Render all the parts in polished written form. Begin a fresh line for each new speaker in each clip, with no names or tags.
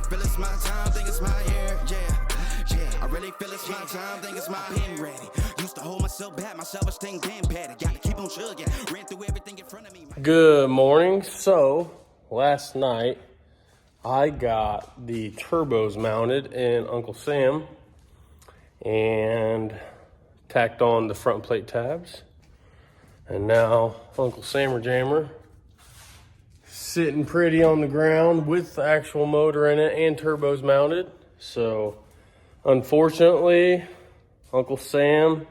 feel it's my time, think it's my year, yeah. I really feel it's my time, think it's my pen ready. Used to hold myself back, my self-esteem damn bad. Gotta keep on chugging, ran through everything in front of me.
Good morning. So last night I got the turbos mounted in Uncle Sam and tacked on the front plate tabs. And now Uncle Sammer Jammer sitting pretty on the ground with the actual motor in it and turbos mounted. So unfortunately, Uncle Sam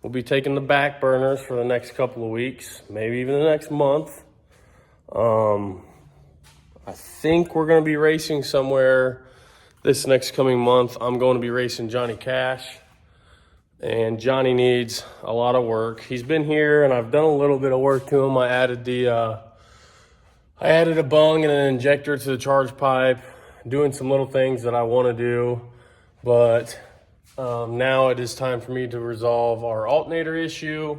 will be taking the back burners for the next couple of weeks, maybe even the next month. I think we're going to be racing somewhere this next coming month. I'm going to be racing Johnny Cash, and Johnny needs a lot of work. He's been here, and I've done a little bit of work to him. I added a bung and an injector to the charge pipe, doing some little things that I want to do, but now it is time for me to resolve our alternator issue.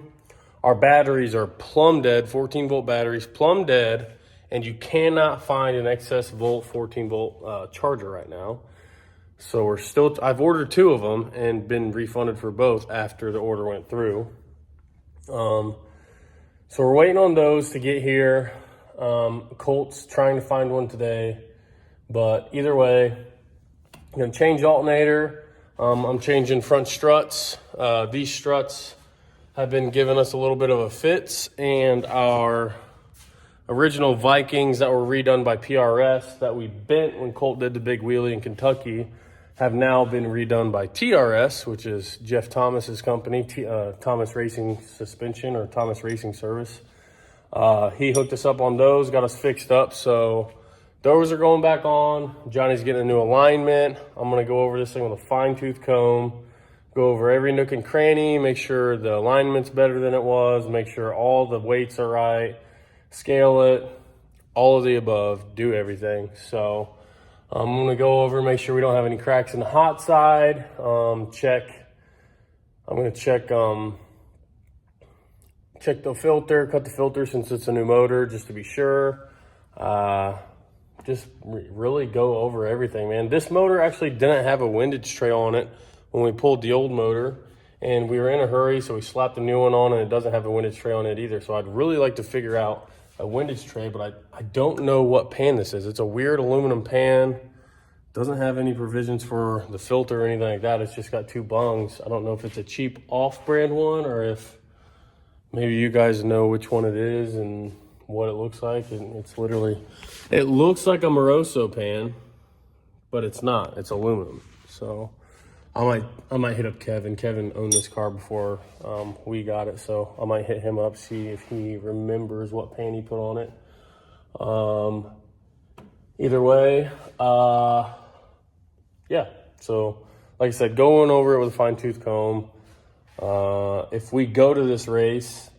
Our batteries are plumb dead, 14 volt batteries, plumb dead, and you cannot find an excess volt 14 volt charger right now. So I've ordered 2 of them and been refunded for both after the order went through. So we're waiting on those to get here. Colt's trying to find one today, but either way, I'm gonna change alternator. I'm changing front struts. These struts have been giving us a little bit of a fits, and our original Vikings that were redone by PRS that we bent when Colt did the big wheelie in Kentucky have now been redone by TRS, which is Jeff Thomas's company, Thomas Racing Suspension or Thomas Racing Service. He hooked us up on those, got us fixed up. So those are going back on. Johnny's getting a new alignment. I'm going to go over this thing with a fine tooth comb, go over every nook and cranny, make sure the alignment's better than it was, make sure all the weights are right, scale it, all of the above, do everything. So I'm going to go over, make sure we don't have any cracks in the hot side. I'm going to check the filter, cut the filter since it's a new motor, just to be sure. Really go over everything, man. This motor actually didn't have a windage tray on it when we pulled the old motor, and we were in a hurry, so we slapped a new one on, and it doesn't have a windage tray on it either. So I'd really like to figure out a windage tray, but I don't know what pan this is. It's a weird aluminum pan. Doesn't have any provisions for the filter or anything like that. It's just got 2 bungs. I don't know if it's a cheap off-brand one or if maybe you guys know which one it is and what it looks like. And it looks like a Moroso pan, but it's not. It's aluminum. So I might hit up Kevin. Kevin owned this car before we got it, so I might hit him up, see if he remembers what pan he put on it. Either way, yeah. So like I said, going over it with a fine tooth comb. If we go to this race,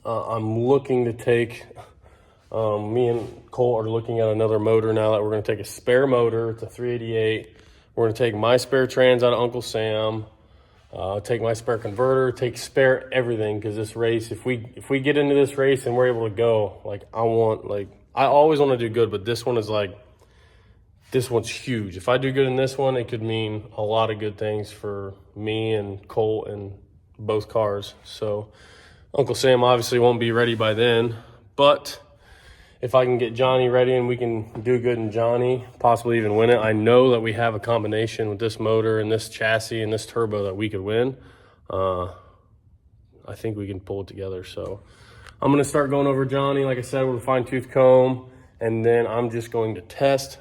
I'm looking to take, me and Colt are looking at another motor now that we're going to take a spare motor. It's a 388. We're going to take my spare trans out of Uncle Sam, take my spare converter, take spare everything, because this race, if we get into this race and we're able to go, I always want to do good, but this one's huge. If I do good in this one, it could mean a lot of good things for me and Colt and both cars. So Uncle Sam obviously won't be ready by then, but if I can get Johnny ready and we can do good in Johnny, possibly even win it, I know that we have a combination with this motor and this chassis and this turbo that we could win. I think we can pull it together. So I'm going to start going over Johnny, like I said, with a fine tooth comb, and then I'm just going to test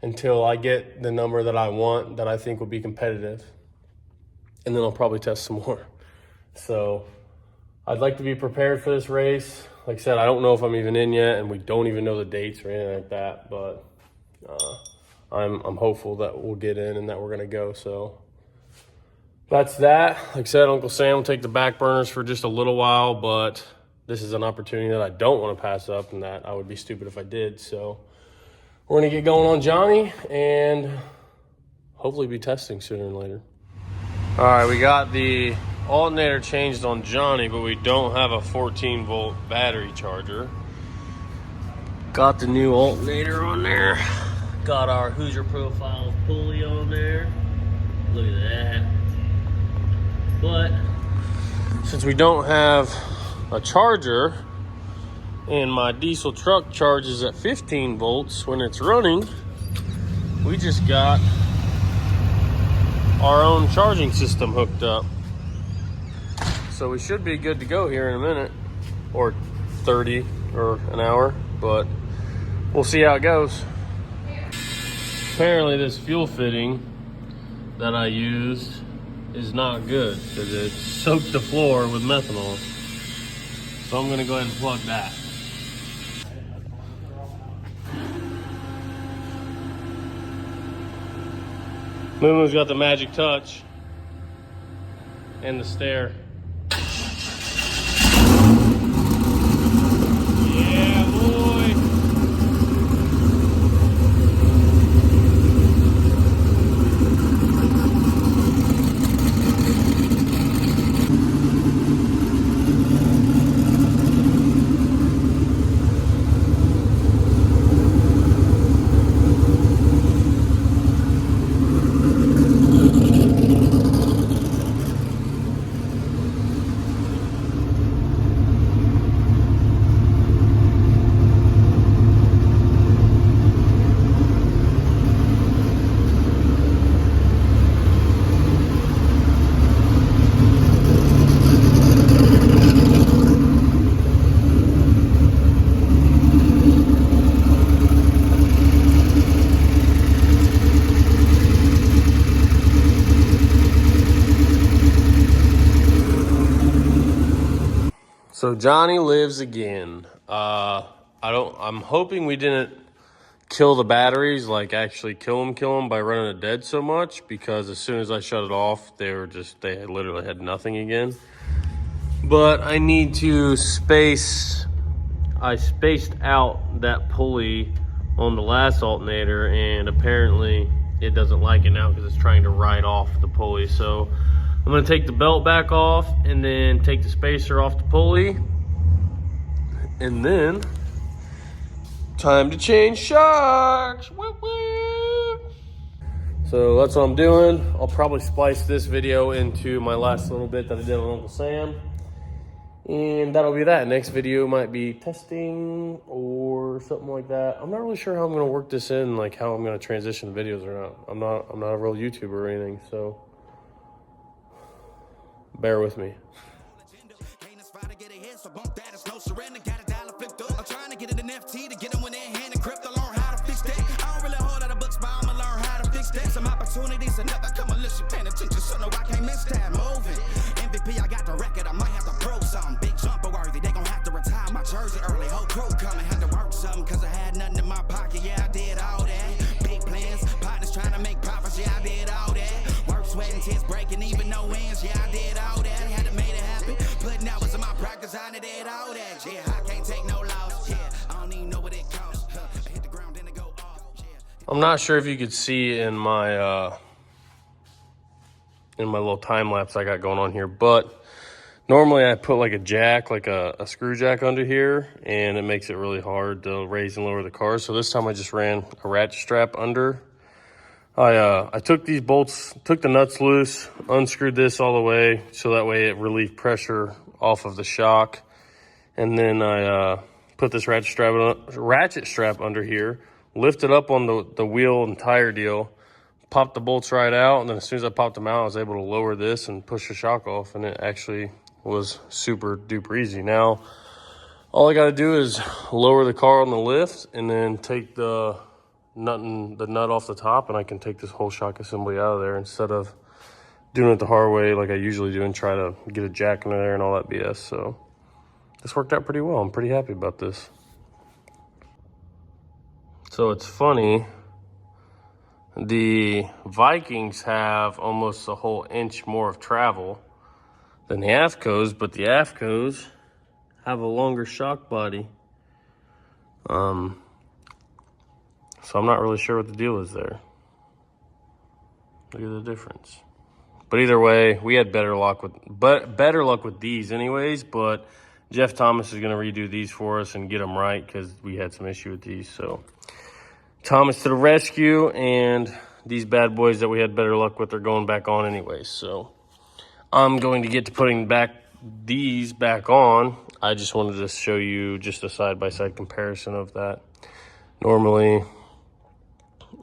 until I get the number that I want, that I think will be competitive. And then I'll probably test some more. So I'd like to be prepared for this race. Like I said, I don't know if I'm even in yet, and we don't even know the dates or anything like that, but I'm hopeful that we'll get in and that we're going to go. So that's that. Like I said, Uncle Sam will take the back burners for just a little while, but this is an opportunity that I don't want to pass up, and that I would be stupid if I did. So we're going to get going on Johnny and hopefully be testing sooner than later. All right, we got the alternator changed on Johnny, but we don't have a 14 volt battery charger. Got the new alternator on there. Got our Hoosier Profile pulley on there. Look at that. But since we don't have a charger and my diesel truck charges at 15 volts when it's running, we just got our own charging system hooked up. So we should be good to go here in a minute, or 30 or an hour, but we'll see how it goes. Apparently this fuel fitting that I used is not good because it soaked the floor with methanol. So I'm gonna go ahead and plug that. Lulu's got the magic touch and the stair. Yeah, boy. So Johnny lives again. I'm hoping we didn't kill the batteries, like actually kill them by running it dead so much, because as soon as I shut it off, they literally had nothing again. But I need to I spaced out that pulley on the last alternator, and apparently it doesn't like it now because it's trying to ride off the pulley. So I'm gonna take the belt back off and then take the spacer off the pulley, and then time to change shocks. Woo woo. So that's what I'm doing. I'll probably splice this video into my last little bit that I did with Uncle Sam, and that'll be that. Next video might be testing or something like that. I'm not really sure how I'm gonna work this in, like how I'm gonna transition the videos or not. I'm not a real YouTuber or anything, so bear with me.
I'm trying to get an NFT to get them when they're hand and crypto, learn how to fix that. I don't really hold out of books, but I'ma learn how to fix that. Some opportunities and never come unless you paying attention, so no, I can't miss that. Moving MVP, I got the record, I might have to prove something. Big jumper worthy, they gon' have to retire my jersey early. Whole crew coming, had to work something, cause I had nothing in my pocket. Yeah, I did all that. Big plans, partners trying to make profits. Yeah, I did all that. Work, sweat, and tears breaking, even no wins. Yeah, I did all that. Had to make it happen. Putting hours in my practice, I did all that. Yeah, I can't take no loss. Yeah, I don't even know what it costs. I hit the ground, then it go off. Yeah.
I'm not sure if you could see in my little time lapse I got going on here, but normally I put like a jack, like a screw jack under here, and it makes it really hard to raise and lower the car. So this time I just ran a ratchet strap under. I took these bolts, took the nuts loose, unscrewed this all the way so that way it relieved pressure off of the shock, and then I put this ratchet strap under here, lifted up on the wheel and tire deal, popped the bolts right out, and then as soon as I popped them out, I was able to lower this and push the shock off, and it actually was super duper easy. Now, all I gotta do is lower the car on the lift and then take the nut off the top, and I can take this whole shock assembly out of there instead of doing it the hard way like I usually do and try to get a jack under there and all that BS. So this worked out pretty well. I'm pretty happy about this. So it's funny, the Vikings have almost a whole inch more of travel than the AFCOs, but the AFCOs have a longer shock body. So I'm not really sure what the deal is there. Look at the difference. But either way, we had better luck with these anyways, but Jeff Thomas is going to redo these for us and get them right because we had some issue with these. So Thomas to the rescue, and these bad boys that we had better luck with are going back on anyway. So I'm going to get to putting these back on. I just wanted to show you just a side-by-side comparison of that. Normally,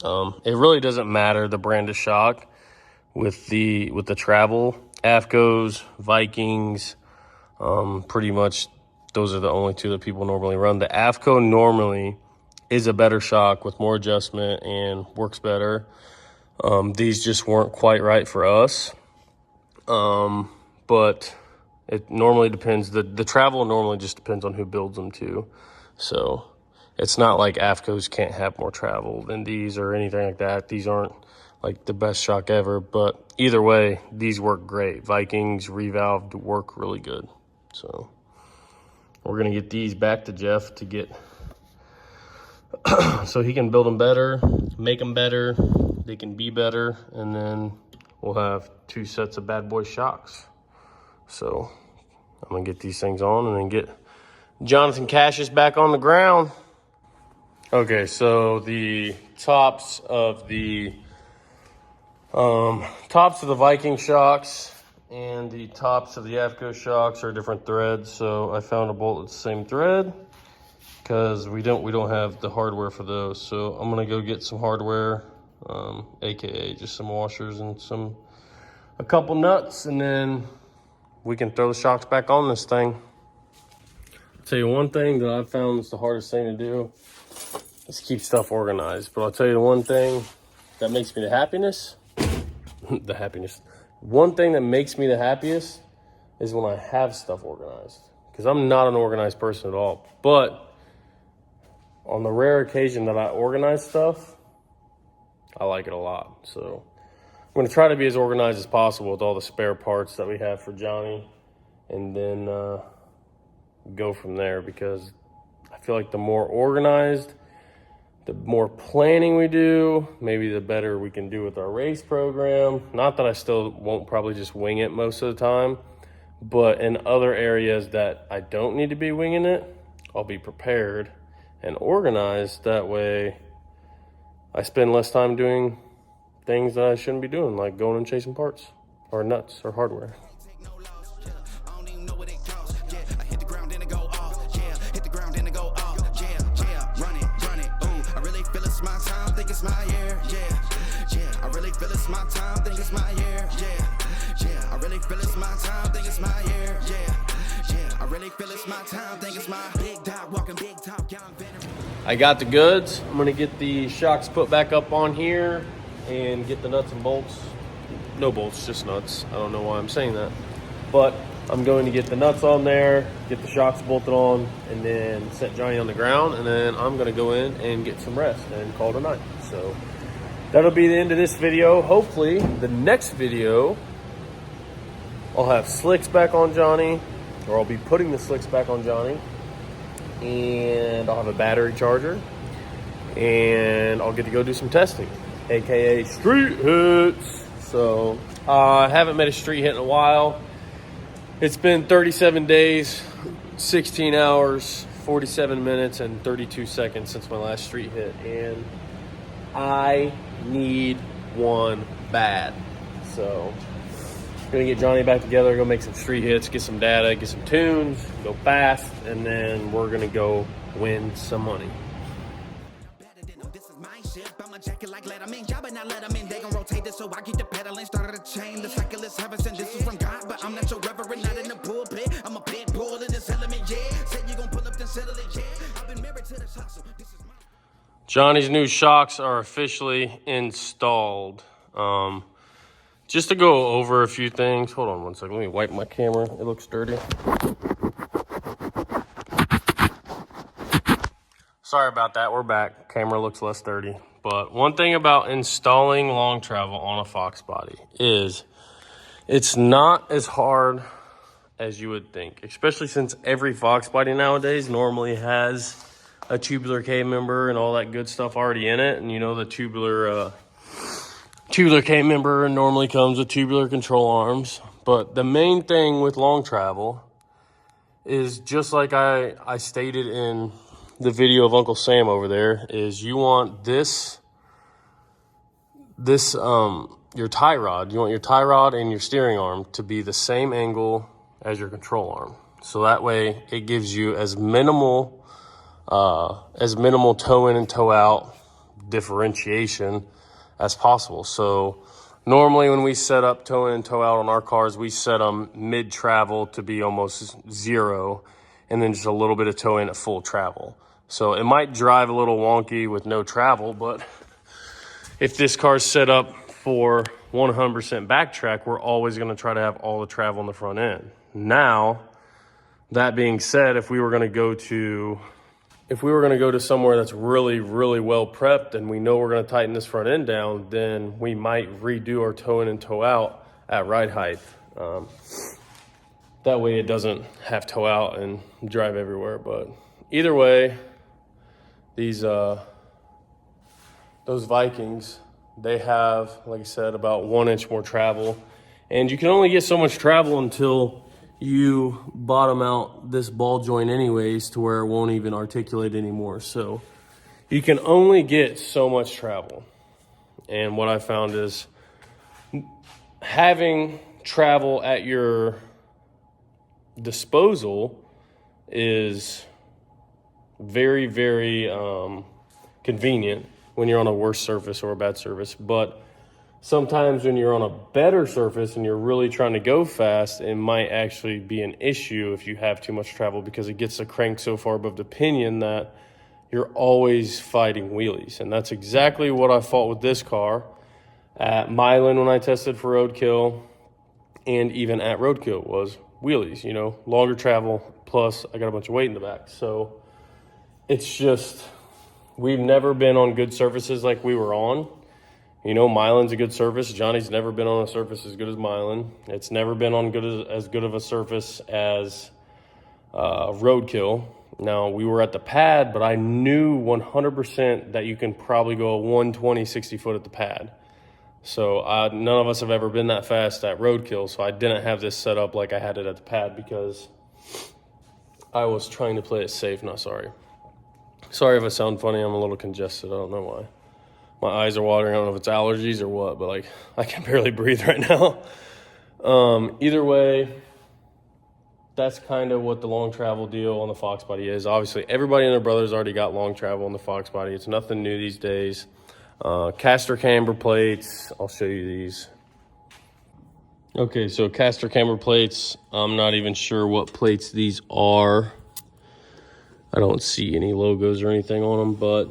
it really doesn't matter the brand of shock with the travel. AFCOs, Vikings, pretty much those are the only two that people normally run. The AFCO normally is a better shock with more adjustment and works better. These just weren't quite right for us. But it normally depends. The travel normally just depends on who builds them too. So it's not like AFCOs can't have more travel than these or anything like that. These aren't like the best shock ever, but either way, these work great. Vikings revalved work really good. So we're gonna get these back to Jeff to get so he can build them better, make them better, they can be better, and then we'll have 2 sets of bad boy shocks. So I'm gonna get these things on and then get Jonathan Cassius back on the ground. Okay, so the tops of the Viking shocks and the tops of the AFCO shocks are different threads. So I found a bolt that's the same thread because we don't have the hardware for those. So I'm gonna go get some hardware, aka just some washers and a couple nuts, and then we can throw the shocks back on this thing. I'll tell you one thing that I've found is the hardest thing to do is keep stuff organized. But I'll tell you the one thing that makes me the happiest, one thing that makes me the happiest is when I have stuff organized. Because I'm not an organized person at all. But on the rare occasion that I organize stuff, I like it a lot. So I'm going to try to be as organized as possible with all the spare parts that we have for Johnny, and then go from there, because I feel like the more organized, the more planning we do, maybe the better we can do with our race program. Not that I still won't probably just wing it most of the time, but in other areas that I don't need to be winging it, I'll be prepared and organized. That way I spend less time doing things that I shouldn't be doing, like going and chasing parts or nuts or hardware. I got the goods. I'm gonna get the shocks put back up on here and get the nuts and bolts. No bolts, just nuts. I don't know why I'm saying that, but I'm going to get the nuts on there, get the shocks bolted on, and then set Johnny on the ground, and then I'm gonna go in and get some rest and call it a night. So that'll be the end of this video. Hopefully the next video I'll have slicks back on Johnny, or I'll be putting the slicks back on Johnny, and I'll have a battery charger, and I'll get to go do some testing, aka street hits. So I haven't made a street hit in a while. It's been 37 days, 16 hours, 47 minutes, and 32 seconds since my last street hit, and I need one bad. So gonna get Johnny back together, go make some street hits, get some data, get some tunes, go fast, and then we're gonna go win some money.
So I keep the pedaling, started a chain. The cycle is heaven sent. This is from God, but I'm not your reverend, not in the pulpit. I'm a pit bull in this element, yeah. Said you gon' pull up, then settle it, yeah. I've been married to this hustle. This is my...
Johnny's new shocks are officially installed. Just to go over a few things. Hold on one second. Let me wipe my camera. It looks dirty. Sorry about that. We're back. Camera looks less dirty. But one thing about installing long travel on a Foxbody is it's not as hard as you would think, especially since every Foxbody nowadays normally has a tubular K member and all that good stuff already in it. And you know, the tubular K member normally comes with tubular control arms. But the main thing with long travel is just like I stated in the video of Uncle Sam over there, is you want your tie rod. You want your tie rod and your steering arm to be the same angle as your control arm. So that way it gives you as minimal toe in and toe out differentiation as possible. So normally when we set up toe in and toe out on our cars, we set them mid travel to be almost zero, and then just a little bit of toe in at full travel. So it might drive a little wonky with no travel, but if this car's set up for 100% backtrack, we're always going to try to have all the travel in the front end. Now, that being said, if we were going to go to somewhere that's really, really well prepped and we know we're going to tighten this front end down, then we might redo our toe in and toe out at ride height. That way it doesn't have toe out and drive everywhere. But either way, those Vikings, they have, like I said, about 1 inch more travel. And you can only get so much travel until you bottom out this ball joint anyways, to where it won't even articulate anymore. So you can only get so much travel. And what I found is having travel at your disposal is very, very convenient when you're on a worse surface or a bad surface. But sometimes when you're on a better surface and you're really trying to go fast, it might actually be an issue if you have too much travel, because it gets the crank so far above the pinion that you're always fighting wheelies. And that's exactly what I fought with this car at Milan when I tested for roadkill, and even at roadkill, was wheelies, you know, longer travel, plus I got a bunch of weight in the back. So it's just, we've never been on good surfaces like we were on. You know, Milan's a good surface. Johnny's never been on a surface as good as Milan. It's never been on as good of a surface as roadkill. Now, we were at the pad, but I knew 100% that you can probably go a 120, 60 foot at the pad. So none of us have ever been that fast at roadkill, so I didn't have this set up like I had it at the pad, because I was trying to play it safe, not sorry. Sorry if I sound funny. I'm a little congested. I don't know why. My eyes are watering. I don't know if it's allergies or what, but like, I can barely breathe right now. Either way, that's kind of what the long travel deal on the Foxbody is. Obviously, everybody and their brother's already got long travel on the Foxbody. It's nothing new these days. Caster camber plates. I'll show you these. Okay, so caster camber plates. I'm not even sure what plates these are. I don't see any logos or anything on them, but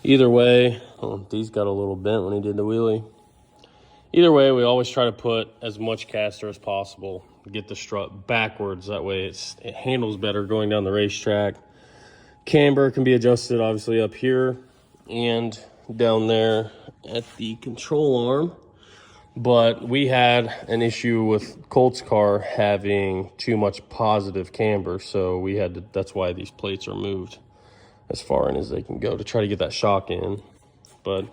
either way, these got a little bent when he did the wheelie. Either way, we always try to put as much caster as possible. Get the strut backwards. That way it handles better going down the racetrack. Camber can be adjusted obviously up here and down there at the control arm. But we had an issue with Colt's car having too much positive camber. So we had to, that's why these plates are moved as far in as they can go to try to get that shock in. But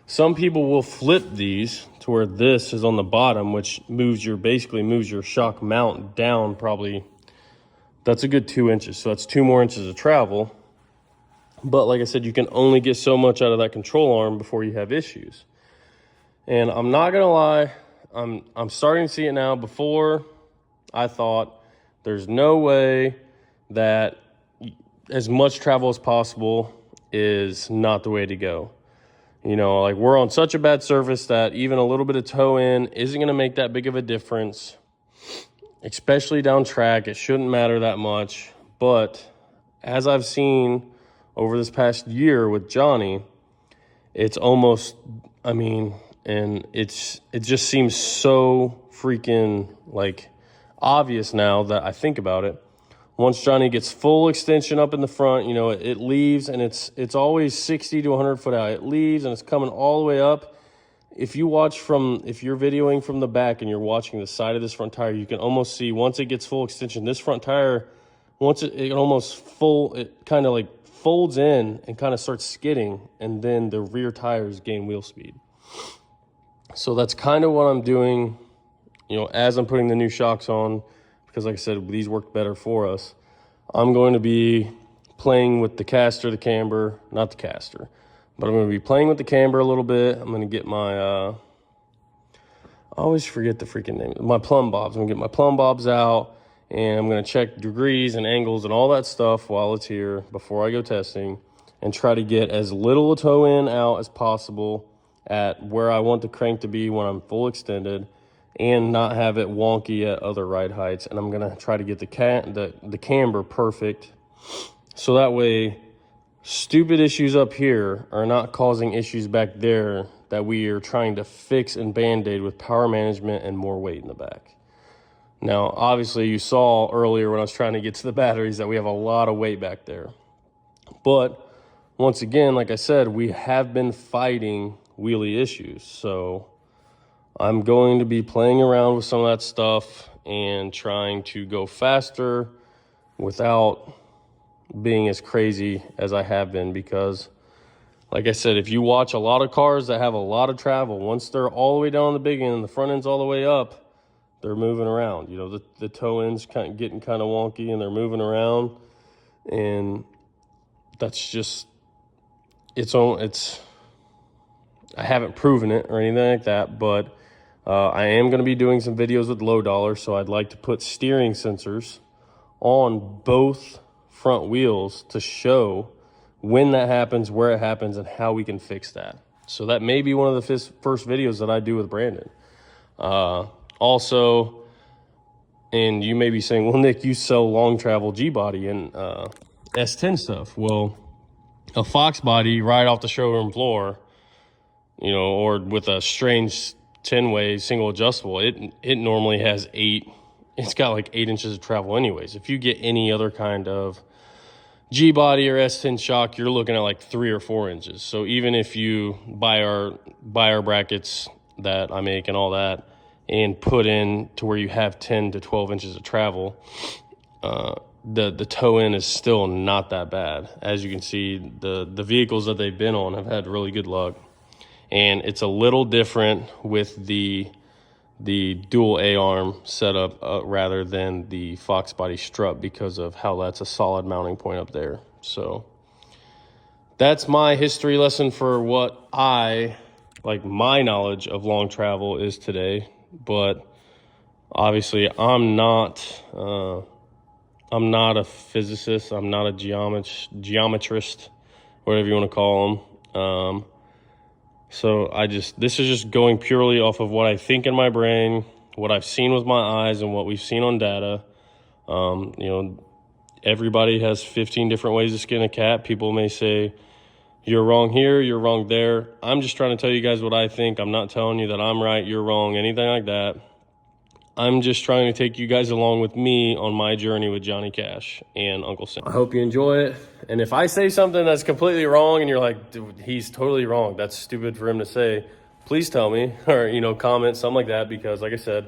some people will flip these to where this is on the bottom, which basically moves your shock mount down probably, that's a good 2 inches. So that's 2 more inches of travel. But like I said, you can only get so much out of that control arm before you have issues. And I'm not gonna lie, I'm starting to see it now. Before, I thought there's no way that as much travel as possible is not the way to go. You know, like, we're on such a bad surface that even a little bit of toe in isn't going to make that big of a difference, especially down track. It shouldn't matter that much. But as I've seen over this past year with Johnny, it's almost, and it just seems so freaking like obvious now that I think about it. Once Johnny gets full extension up in the front, you know, it leaves, and it's always 60 to 100 foot out. It leaves and it's coming all the way up. If you're videoing from the back and you're watching the side of this front tire, you can almost see once it gets full extension, this front tire, once it kind of like folds in and kind of starts skidding, and then the rear tires gain wheel speed. So that's kind of what I'm doing, you know, as I'm putting the new shocks on, because because like I said, these worked better for us. I'm going to be playing with the caster, the camber, not the caster, but I'm going to be playing with the camber a little bit. I'm going to get my, I always forget the freaking name, my plumb bobs. I'm going to get my plumb bobs out, and I'm going to check degrees and angles and all that stuff while it's here before I go testing, and try to get as little a toe in out as possible at where I want the crank to be when I'm full extended, and not have it wonky at other ride heights. And I'm gonna try to get the camber perfect, so that way stupid issues up here are not causing issues back there that we are trying to fix and band-aid with power management and more weight in the back. Now, obviously you saw earlier when I was trying to get to the batteries that we have a lot of weight back there. But once again, like I said, we have been fighting wheelie issues. So I'm going to be playing around with some of that stuff and trying to go faster without being as crazy as I have been, because like I said, if you watch a lot of cars that have a lot of travel, once they're all the way down the big end and the front end's all the way up, they're moving around. You know, the toe end's getting kind of wonky and they're moving around, and that's just, I haven't proven it or anything like that, but I am going to be doing some videos with low dollar, so I'd like to put steering sensors on both front wheels to show when that happens, where it happens, and how we can fix that. So that may be one of the first videos that I do with Brandon. Also, and you may be saying, well, Nick, you sell long travel G-body and S10 stuff. Well, a Foxbody right off the showroom floor, you know, or with a strange 10-way single adjustable, it normally has it's got like 8 inches of travel anyways. If you get any other kind of G-body or S10 shock, you're looking at like 3 or 4 inches. So even if you buy our brackets that I make and all that, and put in to where you have 10 to 12 inches of travel, the toe in is still not that bad. As you can see, the vehicles that they've been on have had really good luck. And it's a little different with the dual A-arm setup rather than the Foxbody strut, because of how that's a solid mounting point up there. So that's my history lesson for what my knowledge of long travel is today. But obviously I'm not a physicist, I'm not a geometrist, whatever you want to call them. So this is just going purely off of what I think in my brain, what I've seen with my eyes, and what we've seen on data. You know, everybody has 15 different ways to skin a cat. People may say, you're wrong here, you're wrong there. I'm just trying to tell you guys what I think. I'm not telling you that I'm right, you're wrong, anything like that. I'm just trying to take you guys along with me on my journey with Johnny Cash and Uncle Sam. I hope you enjoy it. And if I say something that's completely wrong and you're like, dude, he's totally wrong, that's stupid for him to say, please tell me, or, you know, comment, something like that, because like I said,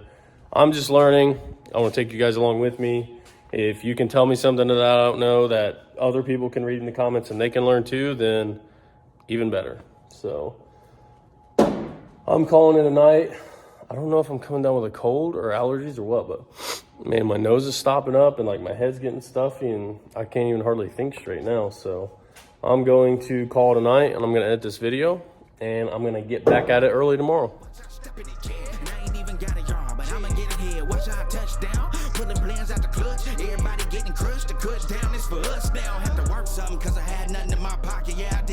I'm just learning. I want to take you guys along with me. If you can tell me something that I don't know that other people can read in the comments and they can learn too, then even better. So I'm calling it a night. I don't know if I'm coming down with a cold or allergies or what, but man, my nose is stopping up and like my head's getting stuffy and I can't even hardly think straight now. So I'm going to call it a night, and I'm going to edit this video, and I'm going to get back at it early tomorrow.
Everybody getting crushed, the cut down is for us now. Have to work something cause I had nothing in my pocket, yeah, I did.